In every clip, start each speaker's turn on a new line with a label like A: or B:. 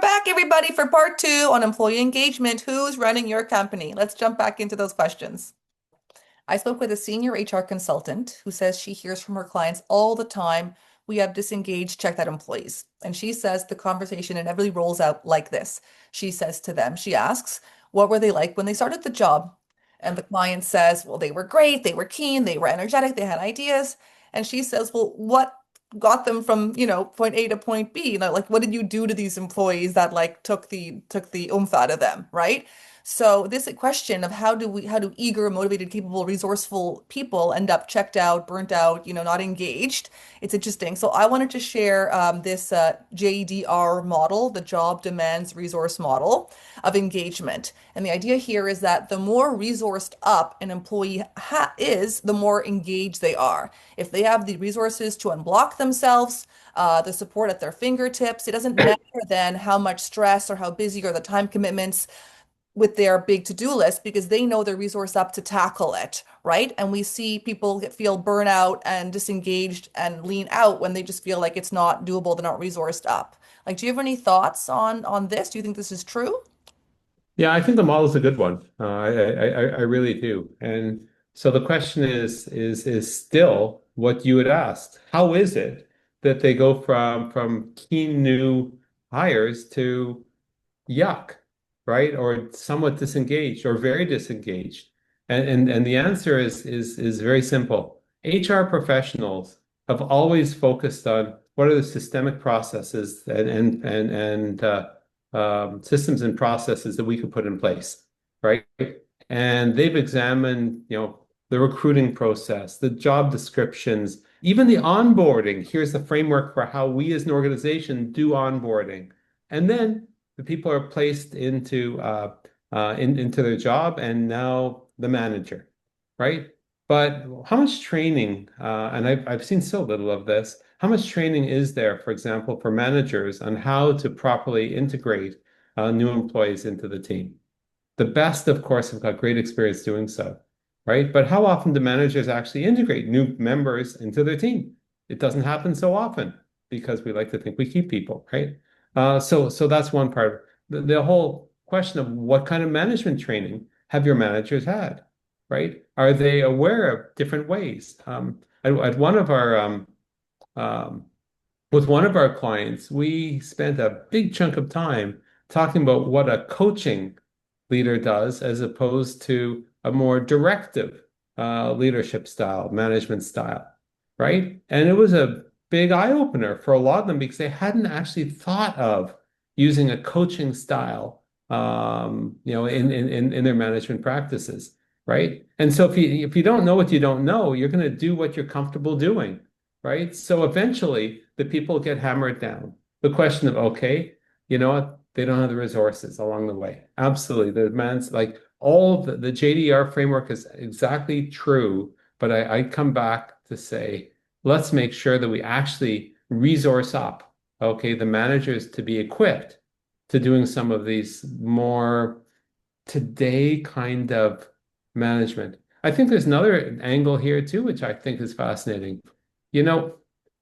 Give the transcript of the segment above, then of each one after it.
A: back, everybody, for part two on employee engagement. Who's running your company? Let's jump back into those questions. I spoke with a senior HR consultant who says she hears from her clients all the time, we have disengaged, checked out employees. And she says the conversation inevitably rolls out like this. She says to them, she asks, what were they like when they started the job? And the client says, well, they were great, they were keen, they were energetic, they had ideas. And she says, well, what got them from, point A to point B? Like what did you do to these employees that like took the oomph out of them, right? So this question of how do eager, motivated, capable, resourceful people end up checked out, burnt out, not engaged? It's interesting. So I wanted to share this JDR model, the job demands resource model of engagement. And the idea here is that the more resourced up an employee is, the more engaged they are. If they have the resources to unblock themselves, the support at their fingertips, it doesn't matter then how much stress or how busy or the time commitments with their big to-do list because they know they're resourced up to tackle it, right? And we see people feel burnout and disengaged and lean out when they just feel like it's not doable, they're not resourced up. Like, do you have any thoughts on this? Do you think this is true?
B: Yeah, I think the model is a good one. I really do. And so the question is still what you had asked. How is it that they go from keen new hires to yuck, right? Or somewhat disengaged or very disengaged? And the answer is very simple. HR professionals have always focused on what are the systemic processes and systems and processes that we could put in place, right? And they've examined, the recruiting process, the job descriptions, even the onboarding. Here's the framework for how we as an organization do onboarding. And then the people are placed into their job, and now the manager, right? But how much training, and I've seen so little of this, how much training is there, for example, for managers on how to properly integrate new employees into the team? The best, of course, have got great experience doing so, right? But how often do managers actually integrate new members into their team? It doesn't happen so often because we like to think we keep people, right? So that's one part. The whole question of what kind of management training have your managers had, right? Are they aware of different ways? At one of our um, with one of our clients, we spent a big chunk of time talking about what a coaching leader does as opposed to a more directive leadership style, management style, right? And it was a big eye opener for a lot of them because they hadn't actually thought of using a coaching style, in their management practices, right? And so if you don't know what you don't know, you're going to do what you're comfortable doing, right? So eventually the people get hammered down. The question of, okay, you know what? They don't have the resources along the way. Absolutely. The demands, like all the JDR framework is exactly true, but I come back to say, let's make sure that we actually resource up, okay, the managers to be equipped to doing some of these more today kind of management. I think there's another angle here too, which I think is fascinating. You know,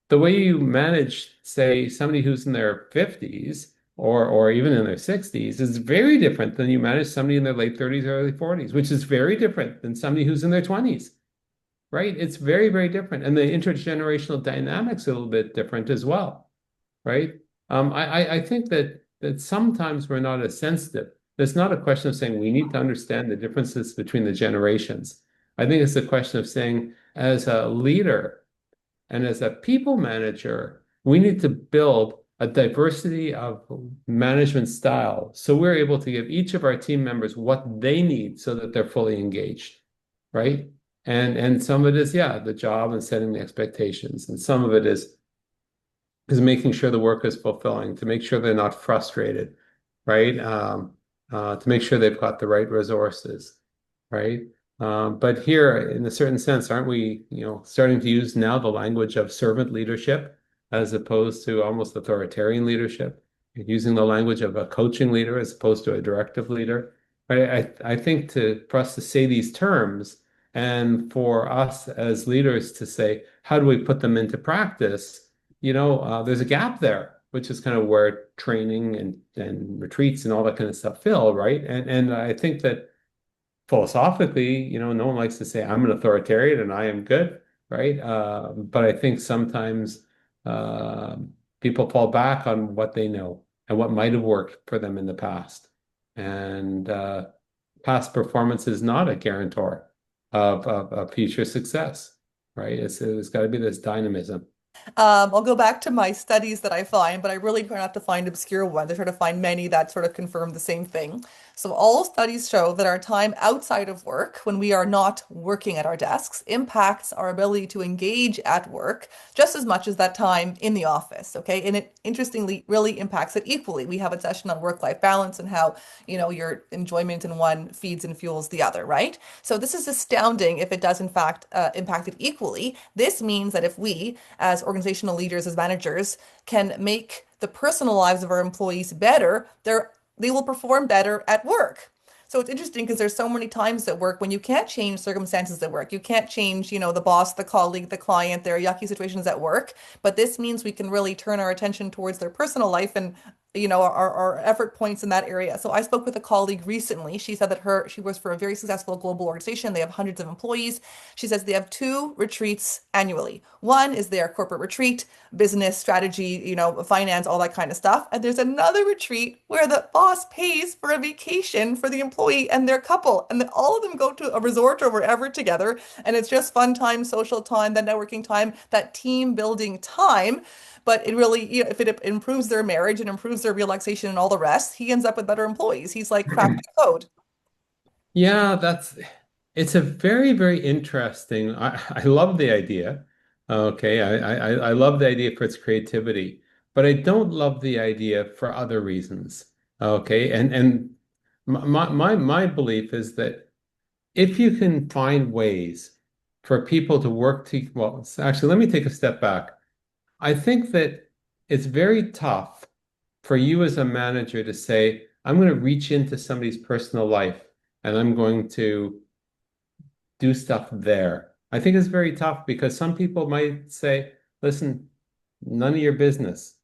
B: the way you manage, say, somebody who's in their 50s or even in their 60s is very different than you manage somebody in their late 30s or early 40s, which is very different than somebody who's in their 20s, right? It's very, very different. And the intergenerational dynamics are a little bit different as well, right? I think that sometimes we're not as sensitive. It's not a question of saying we need to understand the differences between the generations. I think it's a question of saying, as a leader and as a people manager, we need to build a diversity of management style so we're able to give each of our team members what they need so that they're fully engaged, right? And some of it is, yeah, the job and setting the expectations. And some of it is making sure the work is fulfilling, to make sure they're not frustrated, right? To make sure they've got the right resources, right? But here, in a certain sense, aren't we, starting to use now the language of servant leadership as opposed to almost authoritarian leadership, using the language of a coaching leader as opposed to a directive leader? I think for us to say these terms and for us as leaders to say, how do we put them into practice? There's a gap there. which is kind of where training and retreats and all that kind of stuff fill, right? And I think that philosophically, no one likes to say I'm an authoritarian and I am good, right? But I think sometimes uh, people fall back on what they know and what might have worked for them in the past. And past performance is not a guarantor of future success, right? It's got to be this dynamism.
A: I'll go back to my studies that I find, but I really try not to find obscure ones. I try to find many that sort of confirm the same thing. So all studies show that our time outside of work, when we are not working at our desks, impacts our ability to engage at work just as much as that time in the office. Okay. And it interestingly really impacts it equally. We have a session on work-life balance and how, your enjoyment in one feeds and fuels the other, right? So this is astounding if it does in fact impact it equally. This means that if we, as organizational leaders, as managers, can make the personal lives of our employees better, they will perform better at work. So it's interesting because there's so many times at work when you can't change circumstances at work. You can't change, the boss, the colleague, the client, there are yucky situations at work. But this means we can really turn our attention towards their personal life and our effort points in that area. So I spoke with a colleague recently. She said that she works for a very successful global organization. They have hundreds of employees. She says they have two retreats annually. One is their corporate retreat, business strategy, finance, all that kind of stuff. And there's another retreat where the boss pays for a vacation for the employee and their couple. And then all of them go to a resort or wherever together. And it's just fun time, social time, that networking time, that team building time. But it really, if it improves their marriage and improves their relaxation and all the rest, he ends up with better employees. He's like cracked the code.
B: Yeah, it's a very, very interesting. I love the idea. Okay, I love the idea for its creativity, but I don't love the idea for other reasons. Okay, and my belief is that if you can find ways for people to work to, well, actually, let me take a step back. I think that it's very tough for you as a manager to say, I'm going to reach into somebody's personal life and I'm going to do stuff there. I think it's very tough because some people might say, listen, none of your business.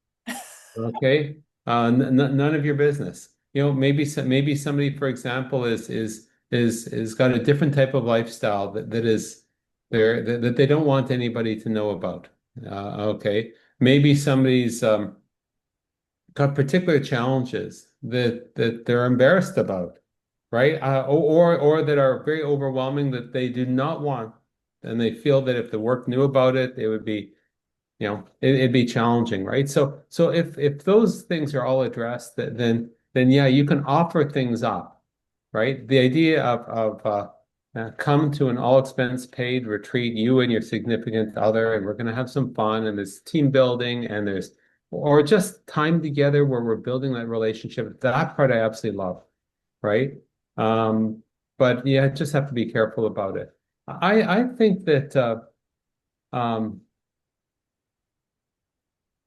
B: Okay. None of your business. Maybe somebody, for example, is got a different type of lifestyle that is there that they don't want anybody to know about. Okay. Maybe somebody's got particular challenges that they're embarrassed about, right? Or that are very overwhelming that they do not want, and they feel that if the work knew about it, it would be, it'd be challenging, right? So if those things are all addressed, then yeah, you can offer things up, right? The idea of come to an all expense paid retreat, you and your significant other, and we're going to have some fun, and there's team building, and there's or just time together where we're building that relationship. That part I absolutely love, right? Um, but yeah, just have to be careful about it. I think that um,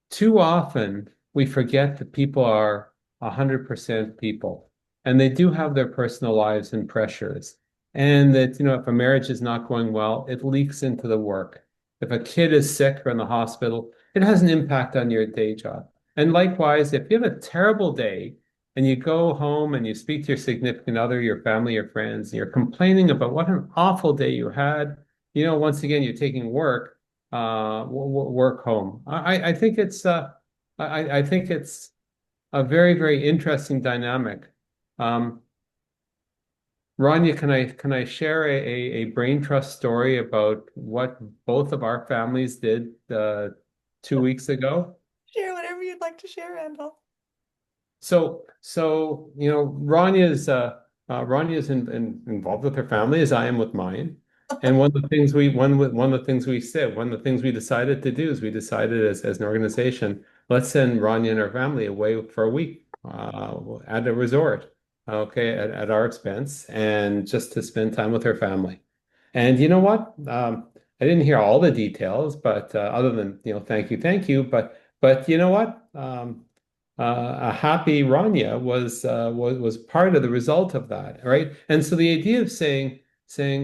B: too often we forget that people are 100% people and they do have their personal lives and pressures. And that, if a marriage is not going well, it leaks into the work. If a kid is sick or in the hospital, it has an impact on your day job. And likewise, if you have a terrible day and you go home and you speak to your significant other, your family, your friends, and you're complaining about what an awful day you had, once again, you're taking work home. I think I think it's a very, very interesting dynamic. Um, Rania, can I share a brain trust story about what both of our families did 2 weeks ago?
A: Share whatever you'd like to share, Randall.
B: So Rania's involved with her family as I am with mine. And one of the things we said, one of the things we decided to do is we decided as an organization, let's send Rania and her family away for a week at a resort, okay, at our expense, and just to spend time with her family. And you know what? I didn't hear all the details, but other than, thank you. But you know what? A happy Rania was part of the result of that, right? And so the idea of saying,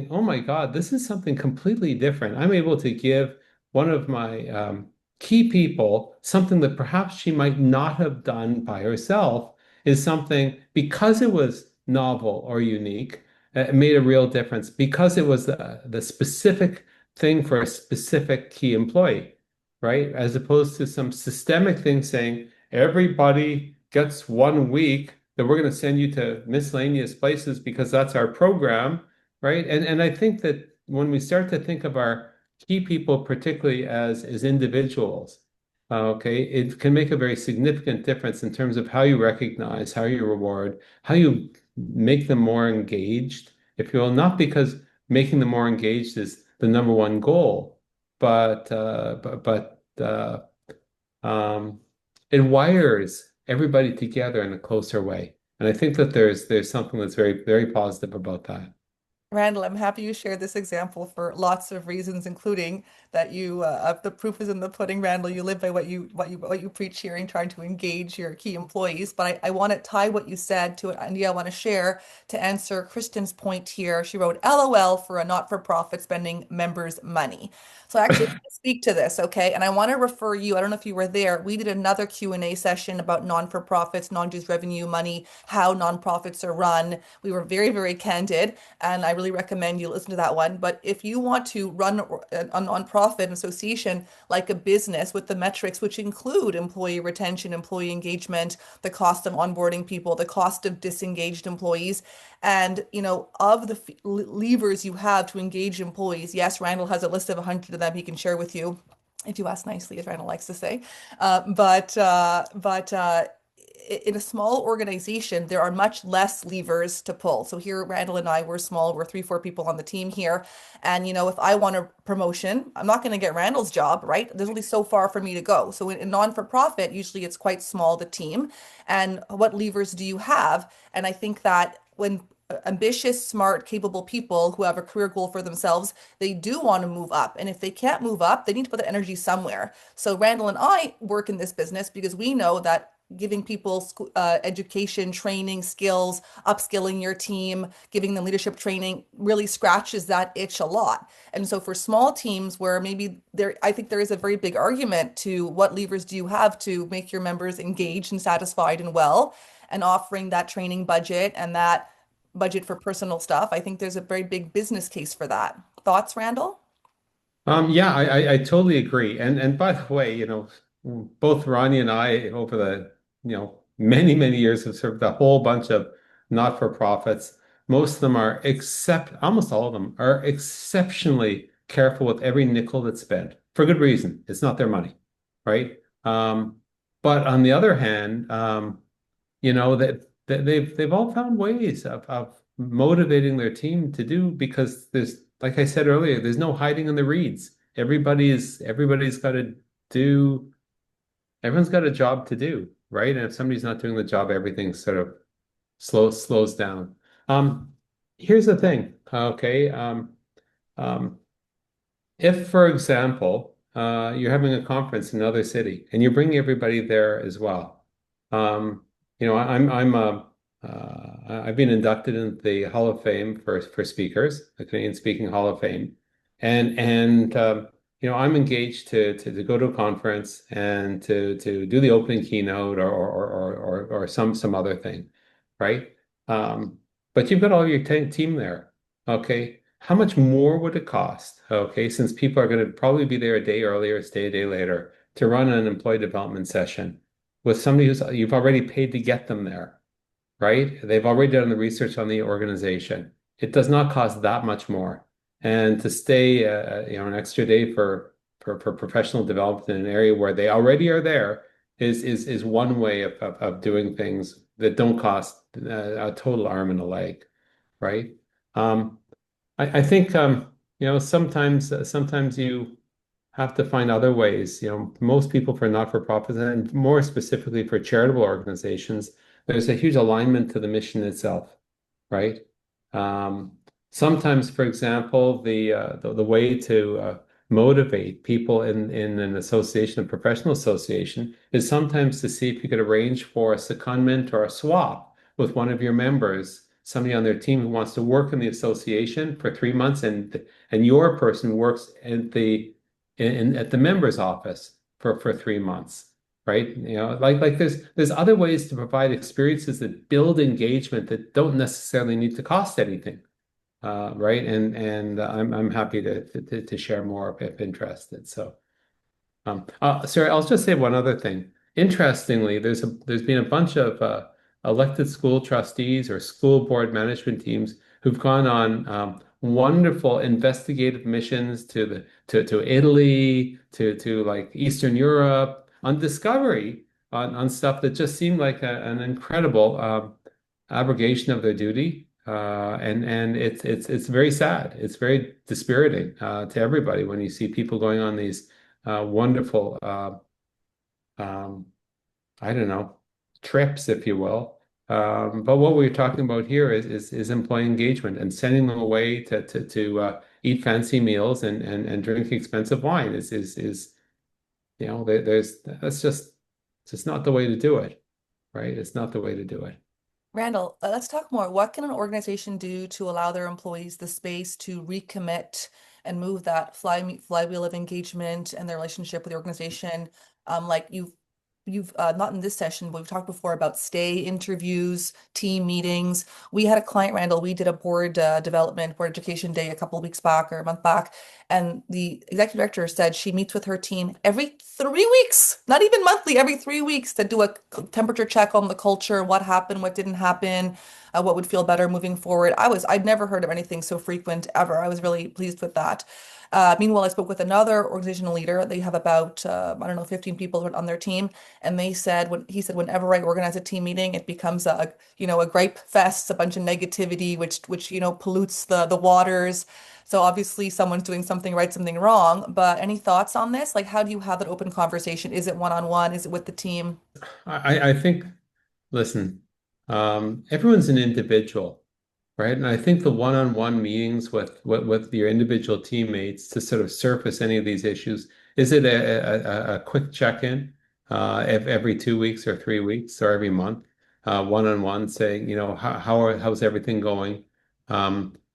B: "Oh my God, this is something completely different. I'm able to give one of my key people something that perhaps she might not have done by herself is something because it was novel or unique, it made a real difference because it was the specific thing for a specific key employee, right? As opposed to some systemic thing saying everybody gets 1 week that we're going to send you to miscellaneous places because that's our program, right? And I think that when we start to think of our key people, particularly as individuals, okay, it can make a very significant difference in terms of how you recognize, how you reward, how you make them more engaged, if you will, not because making them more engaged is the number one goal, but um, it wires everybody together in a closer way. And I think that there's something that's very, very positive about that.
A: Randall, I'm happy you shared this example for lots of reasons, including that the proof is in the pudding, Randall. You live by what you preach here and trying to engage your key employees. But I want to tie what you said to an idea I want to share to answer Kristen's point here. She wrote, LOL for a not-for-profit spending members' money. So I actually want to speak to this, okay? And I want to refer you, I don't know if you were there, we did another Q&A session about non-for-profits, non-dues revenue money, how nonprofits are run. We were very, very candid, and I really recommend you listen to that one. But if you want to run a nonprofit association like a business with the metrics, which include employee retention, employee engagement, the cost of onboarding people, the cost of disengaged employees, and of the levers you have to engage employees. Yes, Randall has a list of 100 of them he can share with you if you ask nicely, as Randall likes to say. But in a small organization, there are much less levers to pull. So here, Randall and I, we're small. We're three, four people on the team here. And, if I want a promotion, I'm not going to get Randall's job, right? There's only so far for me to go. So in non-for-profit, usually it's quite small, the team. And what levers do you have? And I think that when ambitious, smart, capable people who have a career goal for themselves, they do want to move up. And if they can't move up, they need to put the energy somewhere. So Randall and I work in this business because we know that giving people education, training, skills, upskilling your team, giving them leadership training really scratches that itch a lot. And so for small teams where maybe I think there is a very big argument to what levers do you have to make your members engaged and satisfied and well, and offering that training budget and that budget for personal stuff. I think there's a very big business case for that. Thoughts, Randall?
B: Yeah, I totally agree. And by the way, both Ronnie and I over the, many, many years have served a whole bunch of not-for-profits. Most of them are almost all of them are exceptionally careful with every nickel that's spent for good reason. It's not their money, right? But on the other hand, that they've all found ways of motivating their team to do because there's, like I said earlier, there's no hiding in the reeds. Everybody's got to do, everyone's got a job to do, right? And if somebody's not doing the job, everything sort of slows down. Um, Here's the thing, okay? Um, if, for example, you're having a conference in another city and you're bringing everybody there as well, I've been inducted into the Hall of Fame for speakers, the Canadian Speaking Hall of Fame, and I'm engaged to go to a conference and to do the opening keynote or some other thing, right? Um, but you've got all your team there, okay? How much more would it cost, okay, since people are going to probably be there a day earlier, stay a day later, to run an employee development session with somebody who's you've already paid to get them there, right? They've already done the research on the organization. It does not cost that much more. And to stay, an extra day for professional development in an area where they already are there is one way of doing things that don't cost a total arm and a leg, right? Um, I think sometimes you have to find other ways. Most people for not-for-profits and more specifically for charitable organizations, there's a huge alignment to the mission itself, right? Um, Sometimes, for example, the way to motivate people in an association, a professional association, is sometimes to see if you could arrange for a secondment or a swap with one of your members, somebody on their team who wants to work in the association for 3 months, and your person works at the member's office for 3 months, right? Like there's other ways to provide experiences that build engagement that don't necessarily need to cost anything, right? And I'm happy to share more if interested. So. Sorry, I'll just say one other thing. Interestingly, there's been a bunch of elected school trustees or school board management teams who've gone on wonderful investigative missions to Italy, to like Eastern Europe on discovery on stuff that just seemed like an incredible abrogation of their duty. And it's very sad. It's very dispiriting to everybody when you see people going on these wonderful, um, I don't know, trips, if you will. But what we're talking about here is employee engagement and sending them away to eat fancy meals and drink expensive wine is there's that's just not the way to do it, right? It's not the way to do it.
A: Randall, let's talk more. What can an organization do to allow their employees the space to recommit and move that flywheel of engagement and their relationship with the organization? Like you've not in this session, but we've talked before about stay interviews, team meetings. We had a client, Randall. We did a board education day a couple of weeks back or a month back, and the executive director said she meets with her team every 3 weeks, not even monthly, every 3 weeks to do a temperature check on the culture, what happened, what didn't happen, what would feel better moving forward. I'd never heard of anything so frequent ever. I was really pleased with that. Meanwhile, I spoke with another organizational leader. They have about, I don't know, 15 people on their team. And he said, whenever I organize a team meeting, it becomes a gripe fest, a bunch of negativity, which, pollutes the waters. So obviously someone's doing something right, something wrong. But any thoughts on this? Like, how do you have that open conversation? Is it one-on-one? Is it with the team?
B: I think, listen, everyone's an individual. Right. And I think the one-on-one meetings with your individual teammates to sort of surface any of these issues, is it a quick check-in every 2 weeks or 3 weeks or every month, one-on-one saying, how's everything going?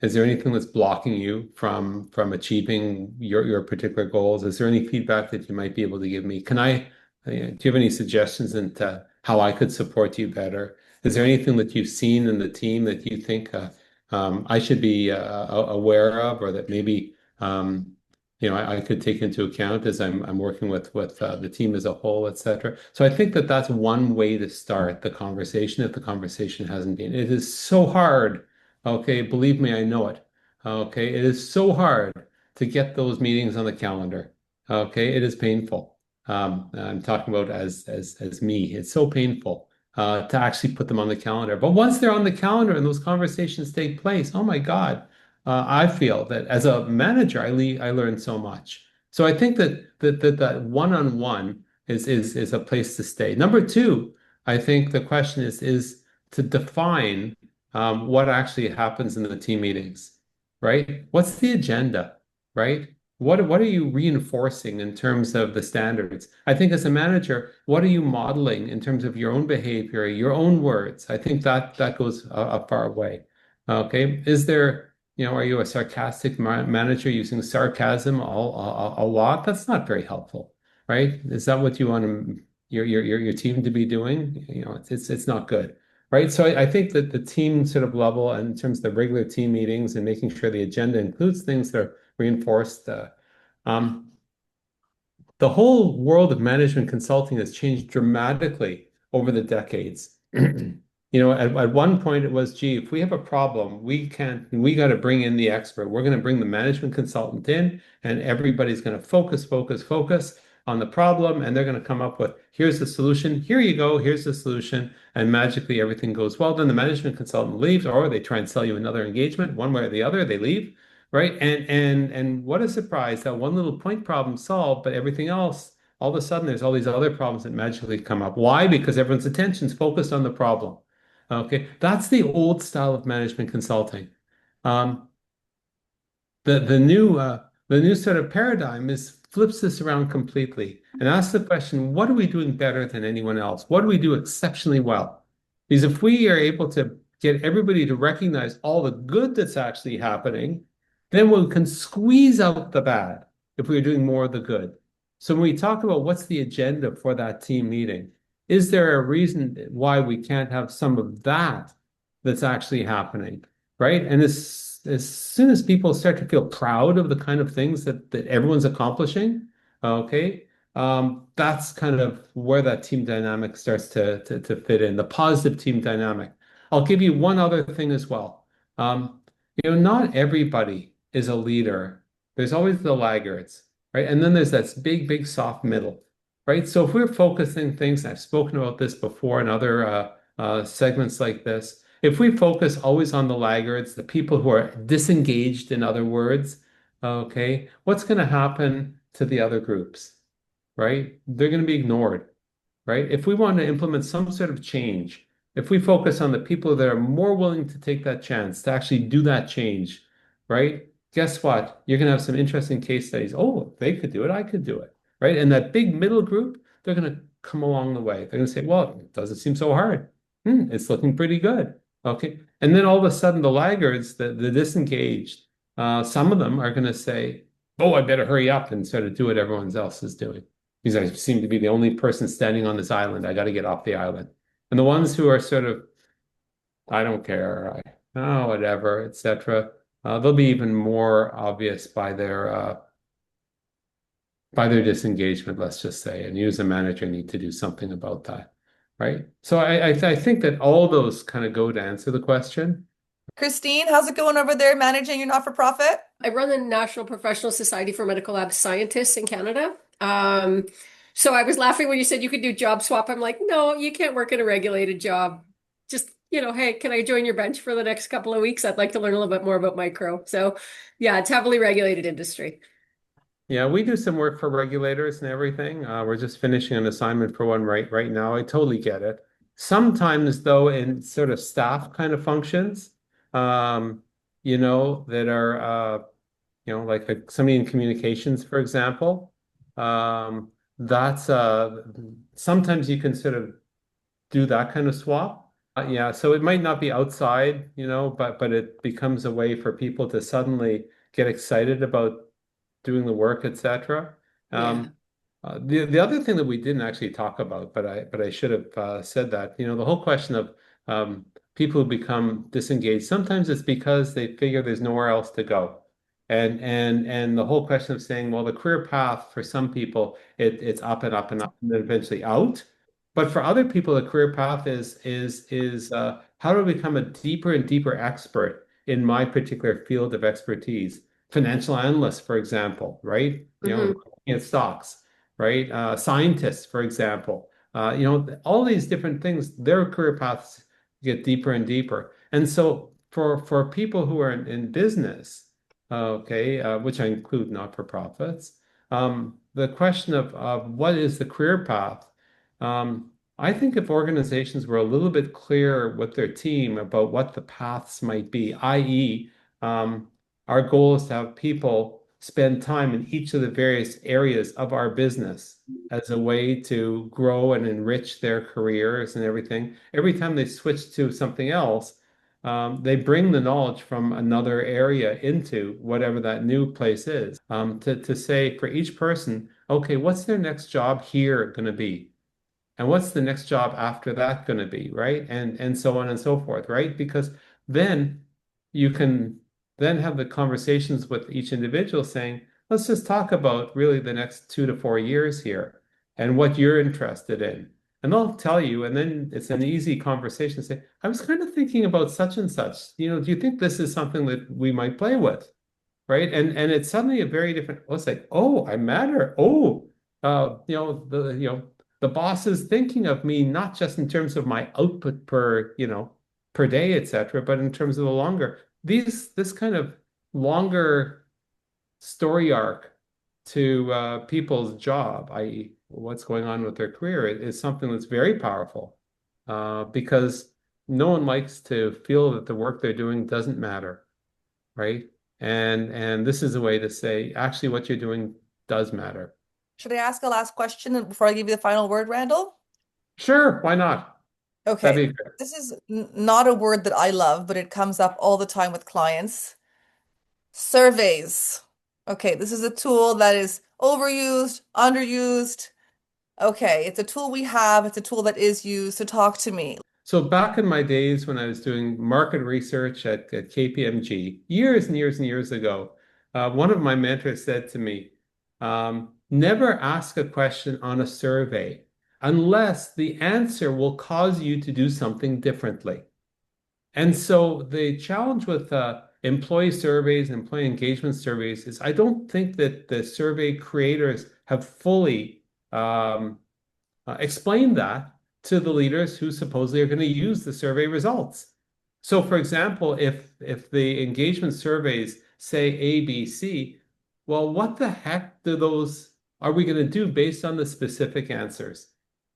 B: Is there anything that's blocking you from achieving your particular goals? Is there any feedback that you might be able to give me? Do you have any suggestions into how I could support you better? Is there anything that you've seen in the team that you think I should be aware of, or that maybe I could take into account as I'm working with the team as a whole, etc. So I think that that's one way to start the conversation if the conversation hasn't been. It is so hard. Okay, believe me, I know it. Okay, it is so hard to get those meetings on the calendar. Okay, it is painful. I'm talking about as me. It's so painful to actually put them on the calendar. But once they're on the calendar and those conversations take place, oh my God, I feel that as a manager, I learned so much. So I think that one-on-one is a place to stay. Number two, I think the question is to define what actually happens in the team meetings, right? What's the agenda, right? What are you reinforcing in terms of the standards? I think as a manager, what are you modeling in terms of your own behavior, your own words? I think that goes a far way. Okay, are you a sarcastic manager using sarcasm a lot? That's not very helpful, right? Is that what you want your team to be doing? It's not good, right? So I think that the team sort of level, and in terms of the regular team meetings and making sure the agenda includes things that are reinforced. Um, the whole world of management consulting has changed dramatically over the decades. At one point it was, gee, if we have a problem, we got to bring in the expert. We're going to bring the management consultant in, and everybody's going to focus on the problem, and they're going to come up with, here's the solution. Here you go. Here's the solution. And magically everything goes well. Then the management consultant leaves, or they try and sell you another engagement, one way or the other, they leave. Right. And what a surprise that one little point problem solved, but everything else, all of a sudden, there's all these other problems that magically come up. Why? Because everyone's attention's focused on the problem. Okay. That's the old style of management consulting. Um, the new sort of paradigm is flips this around completely and asks the question, what are we doing better than anyone else? What do we do exceptionally well? Because if we are able to get everybody to recognize all the good that's actually happening, then we can squeeze out the bad if we're doing more of the good. So when we talk about what's the agenda for that team meeting, is there a reason why we can't have some of that that's actually happening, right? And as soon as people start to feel proud of the kind of things that everyone's accomplishing, okay, that's kind of where that team dynamic starts to fit in, the positive team dynamic. I'll give you one other thing as well. Not everybody is a leader. There's always the laggards, right? And then there's that big, big soft middle, right? So if we're focusing things, I've spoken about this before in other segments like this, if we focus always on the laggards, the people who are disengaged, in other words, okay, what's going to happen to the other groups, right? They're going to be ignored, right? If we want to implement some sort of change, if we focus on the people that are more willing to take that chance to actually do that change, right? Guess what? You're going to have some interesting case studies. Oh, if they could do it, I could do it, right? And that big middle group, they're going to come along the way. They're going to say, well, it doesn't seem so hard. It's looking pretty good. Okay. And then all of a sudden, the laggards, the disengaged, some of them are going to say, oh, I better hurry up and sort of do what everyone else is doing because I seem to be the only person standing on this island. I got to get off the island. And the ones who are sort of, I don't care, oh, whatever, etc., they'll be even more obvious by their disengagement, let's just say. And you as a manager need to do something about that, right? So I think that all those kind of go to answer the question.
A: Christine, how's it going over there managing your not-for-profit?
C: I run the National Professional Society for Medical Lab Scientists in Canada. So I was laughing when you said you could do job swap. I'm like, no, you can't work in a regulated job. Just, hey, can I join your bench for the next couple of weeks? I'd like to learn a little bit more about micro. So yeah, it's heavily regulated industry.
B: Yeah, we do some work for regulators and everything. We're just finishing an assignment for one right now. I totally get it. Sometimes, though, in sort of staff kind of functions, um, that are, like somebody in communications, for example, that's sometimes you can sort of do that kind of swap. Yeah, so it might not be outside, but it becomes a way for people to suddenly get excited about doing the work, etc.
C: Yeah.
B: Um, the other thing that we didn't actually talk about, but I should have said that, the whole question of people who become disengaged, sometimes it's because they figure there's nowhere else to go. And the whole question of saying, well, the career path for some people, it's up and up and up and then eventually out. But for other people, the career path is how do I become a deeper and deeper expert in my particular field of expertise? Financial analysts, for example, right?
C: Hmm.
B: Looking at stocks, right? Scientists, for example, all these different things, their career paths get deeper and deeper. And so for people who are in business, okay, which I include not-for-profits, the question of what is the career path? I think if organizations were a little bit clearer with their team about what the paths might be, i.e., our goal is to have people spend time in each of the various areas of our business as a way to grow and enrich their careers and everything. Every time they switch to something else, they bring the knowledge from another area into whatever that new place is. To say for each person, okay, what's their next job here going to be? And what's the next job after that going to be, right? And so on and so forth, right? Because then you can then have the conversations with each individual saying, let's just talk about really the next 2 to 4 years here and what you're interested in. And they'll tell you, and then it's an easy conversation to say, I was kind of thinking about such and such. Do you think this is something that we might play with? Right? And it's suddenly a very different, well, it's like, oh, I matter. Oh, the boss is thinking of me not just in terms of my output per day, etc., but in terms of the longer this kind of longer story arc to people's job, i.e., what's going on with their career, is something that's very powerful because no one likes to feel that the work they're doing doesn't matter, right? And this is a way to say, actually, what you're doing does matter.
A: Should I ask a last question before I give you the final word, Randall?
B: Sure, why not?
A: Okay.
B: That'd be great.
A: This is not a word that I love, but it comes up all the time with clients. Surveys. Okay, this is a tool that is overused, underused. Okay, it's a tool we have, it's a tool that is used, so talk to me.
B: So back in my days when I was doing market research at KPMG, years and years and years ago, one of my mentors said to me, never ask a question on a survey unless the answer will cause you to do something differently. And so the challenge with employee surveys and employee engagement surveys is I don't think that the survey creators have fully explain that to the leaders who supposedly are going to use the survey results. So, for example, if the engagement surveys say A, B, C, well, what the heck do those are we going to do based on the specific answers,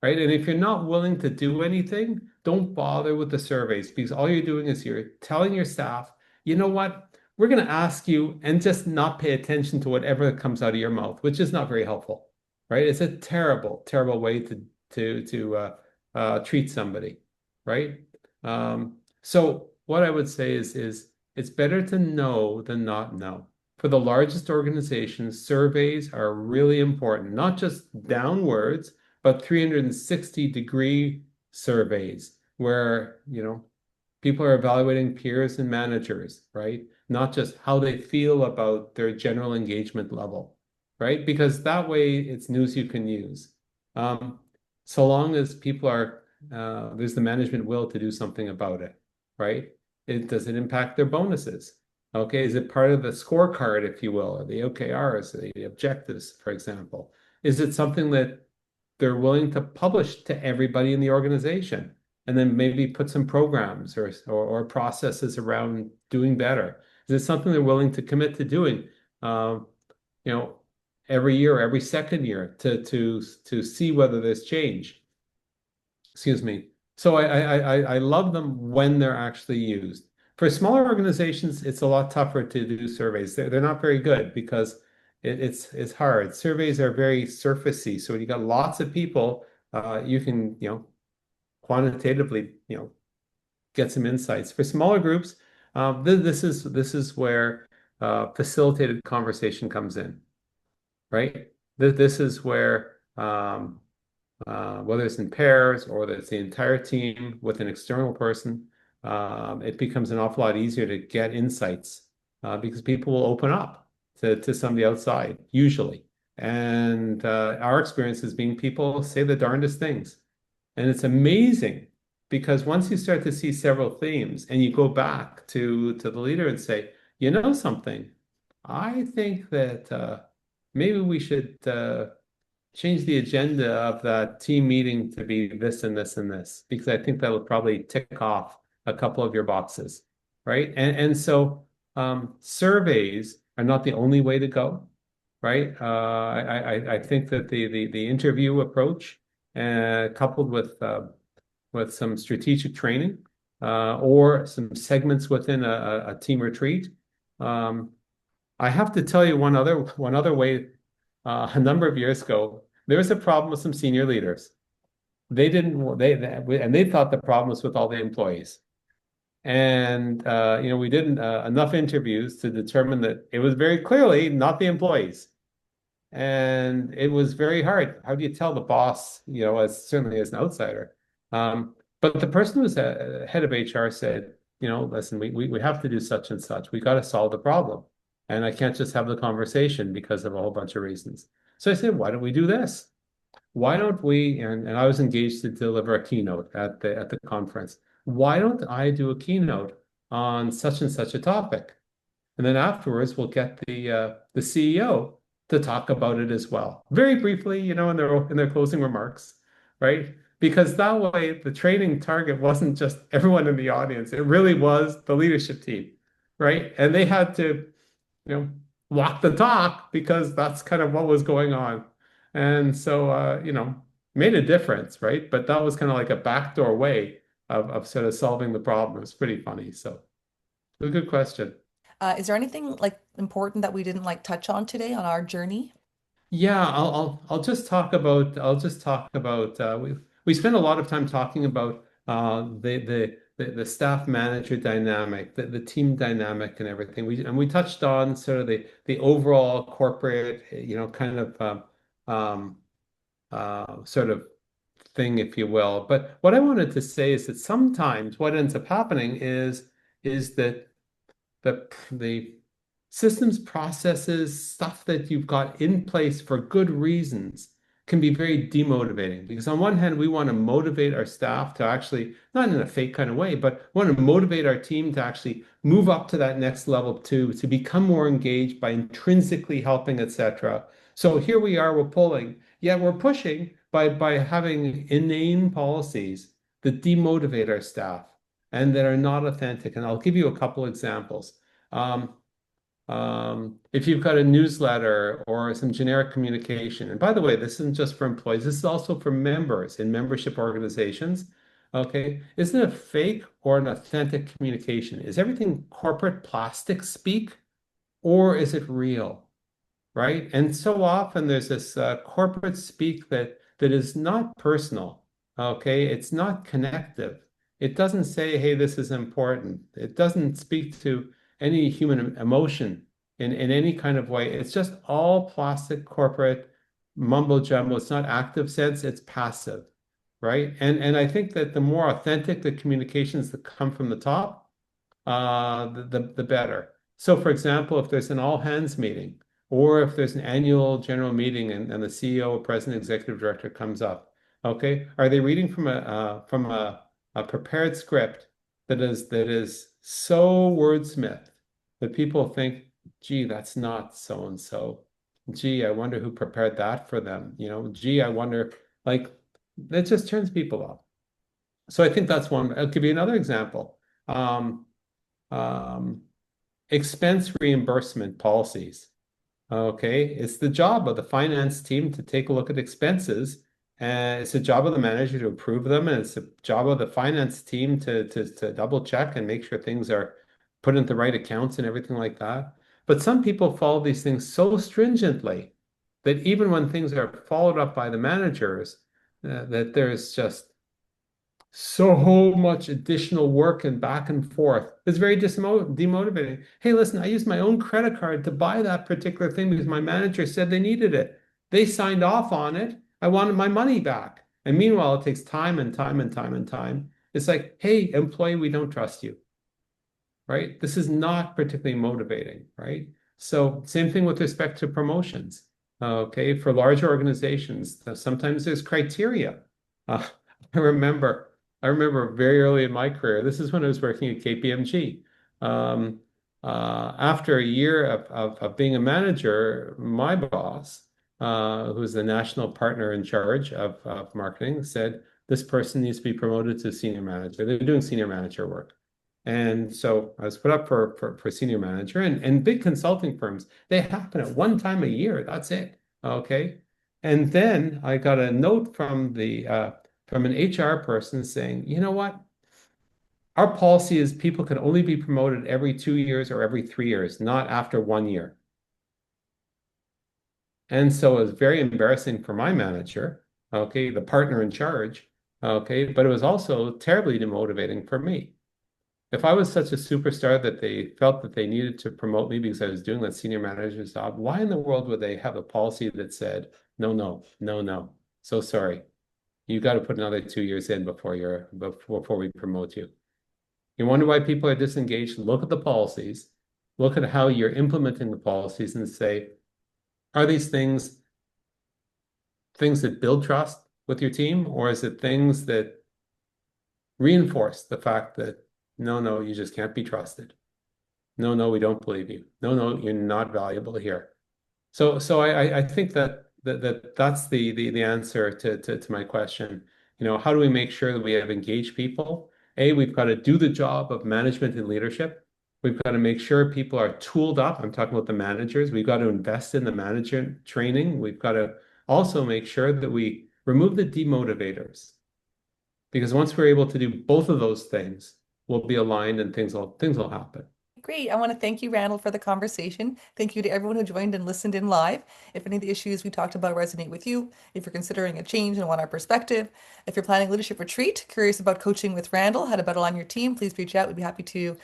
B: right? And if you're not willing to do anything, don't bother with the surveys because all you're doing is you're telling your staff, you know what? We're going to ask you and just not pay attention to whatever comes out of your mouth, which is not very helpful, right? It's a terrible, terrible way to treat somebody, right? So what I would say is it's better to know than not know. For the largest organizations, surveys are really important, not just downwards, but 360-degree surveys where, people are evaluating peers and managers, right? Not just how they feel about their general engagement level, right? Because that way it's news you can use. Um, so long as people there's the management will to do something about it, right? Does it impact their bonuses? Okay, is it part of the scorecard, if you will, or the OKRs, the objectives, for example? Is it something that they're willing to publish to everybody in the organization? And then maybe put some programs or processes around doing better. Is it something they're willing to commit to doing, uh, you know, every year, every second year to see whether there's change? Excuse me. So I love them when they're actually used. For smaller organizations, it's a lot tougher to do surveys. They're not very good because it's hard. Surveys are very surfacey. So when you got lots of people, you can, quantitatively, get some insights. For smaller groups, this is where facilitated conversation comes in, right? This is where whether it's in pairs or whether it's the entire team with an external person, it becomes an awful lot easier to get insights because people will open up to somebody outside, usually. And our experience has been people say the darndest things. And it's amazing because once you start to see several themes and you go back to the leader and say, you know something, I think that maybe we should change the agenda of that team meeting to be this and this and this, because I think that'll probably tick off a couple of your boxes, right? And so surveys are not the only way to go, right? I think that the interview approach, coupled with some strategic training, or some segments within a team retreat. I have to tell you one other way. A number of years ago, there was a problem with some senior leaders. They didn't and they thought the problem was with all the employees. And we did enough interviews to determine that it was very clearly not the employees. And it was very hard. How do you tell the boss, as certainly as an outsider? But the person who was head of HR said, listen, we have to do such and such. We got to solve the problem. And I can't just have the conversation because of a whole bunch of reasons. So I said, why don't we do this? Why don't we, and I was engaged to deliver a keynote at the conference. Why don't I do a keynote on such and such a topic? And then afterwards, we'll get the CEO to talk about it as well. Very briefly, in their closing remarks, right? Because that way the training target wasn't just everyone in the audience, it really was the leadership team, right? And they had to walk the talk because that's kind of what was going on. And so, made a difference, right? But that was kind of like a backdoor way of sort of solving the problem. It was pretty funny. So, a good question.
A: Is there anything like important that we didn't like touch on today on our journey?
B: Yeah, I'll just talk about we spent a lot of time talking about the staff manager dynamic, the team dynamic, and everything. We touched on sort of the overall corporate, kind of sort of thing, if you will. But what I wanted to say is that sometimes what ends up happening is that the systems, processes, stuff that you've got in place for good reasons can be very demotivating. Because on one hand, we want to motivate our staff to actually, not in a fake kind of way, but want to motivate our team to actually move up to that next level to become more engaged by intrinsically helping, etc. So here we are, we're pulling, yet we're pushing by having inane policies that demotivate our staff and that are not authentic. And I'll give you a couple examples. If you've got a newsletter or some generic communication, and by the way, this isn't just for employees, this is also for members in membership organizations. Okay, isn't it a fake or an authentic communication? Is everything corporate plastic speak, or is it real? Right? And so often there's this corporate speak that is not personal. Okay, it's not connective. It doesn't say, "Hey, this is important." It doesn't speak to any human emotion in any kind of way. It's just all plastic corporate mumbo jumbo. It's not active sense, it's passive, right? And I think that the more authentic the communications that come from the top, the better. So, for example, if there's an all hands meeting, or if there's an annual general meeting and the CEO, president, executive director comes up, okay, are they reading from a prepared script that is so wordsmith that people think, gee, that's not so and so. Gee, I wonder who prepared that for them. Gee, I wonder, like, that just turns people off. So I think that's one. I'll give you another example. Expense reimbursement policies. Okay, it's the job of the finance team to take a look at expenses, and it's the job of the manager to approve them, and it's the job of the finance team to double check and make sure things are put into the right accounts and everything like that. But some people follow these things so stringently that even when things are followed up by the managers, that there's just so much additional work and back and forth. It's very demotivating. Hey, listen, I used my own credit card to buy that particular thing because my manager said they needed it. They signed off on it. I wanted my money back. And meanwhile, it takes time and time and time and time. It's like, hey, employee, we don't trust you, right? This is not particularly motivating, right? So same thing with respect to promotions. Okay, for large organizations, sometimes there's criteria. I remember very early in my career, this is when I was working at KPMG. After a year of being a manager, my boss, who's the national partner in charge of marketing, said, this person needs to be promoted to senior manager. They're doing senior manager work. And so I was put up for senior manager, and big consulting firms, they happen at one time a year. That's it. Okay. And then I got a note from an HR person saying, you know what? Our policy is people can only be promoted every 2 years or every 3 years, not after 1 year. And so it was very embarrassing for my manager, okay, the partner in charge, okay, but it was also terribly demotivating for me. If I was such a superstar that they felt that they needed to promote me because I was doing that senior manager's job, why in the world would they have a policy that said, no, no, no, no, so sorry. You got to put another 2 years in before we promote you. You wonder why people are disengaged? Look at the policies, look at how you're implementing the policies and say, are these things that build trust with your team, or is it things that reinforce the fact that no, no, you just can't be trusted. No, no, we don't believe you. No, no, you're not valuable here. So I think that's the answer to my question. How do we make sure that we have engaged people? We've got to do the job of management and leadership. We've got to make sure people are tooled up. I'm talking about the managers. We've got to invest in the manager training. We've got to also make sure that we remove the demotivators. Because once we're able to do both of those things, we'll be aligned and things will happen.
A: great. I want to thank you, Randall, for the conversation. Thank you to everyone who joined and listened in live. If any of the issues we talked about resonate with you, if you're considering a change and want our perspective, if you're planning a leadership retreat, curious about coaching with Randall, how to better align your team, please reach out. We'd be happy to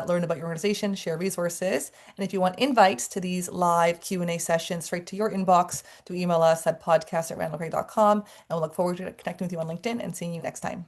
A: learn about your organization, share resources. And if you want invites to these live Q&A sessions straight to your inbox, do email us at podcast@randallcraig.com. And we'll look forward to connecting with you on LinkedIn and seeing you next time.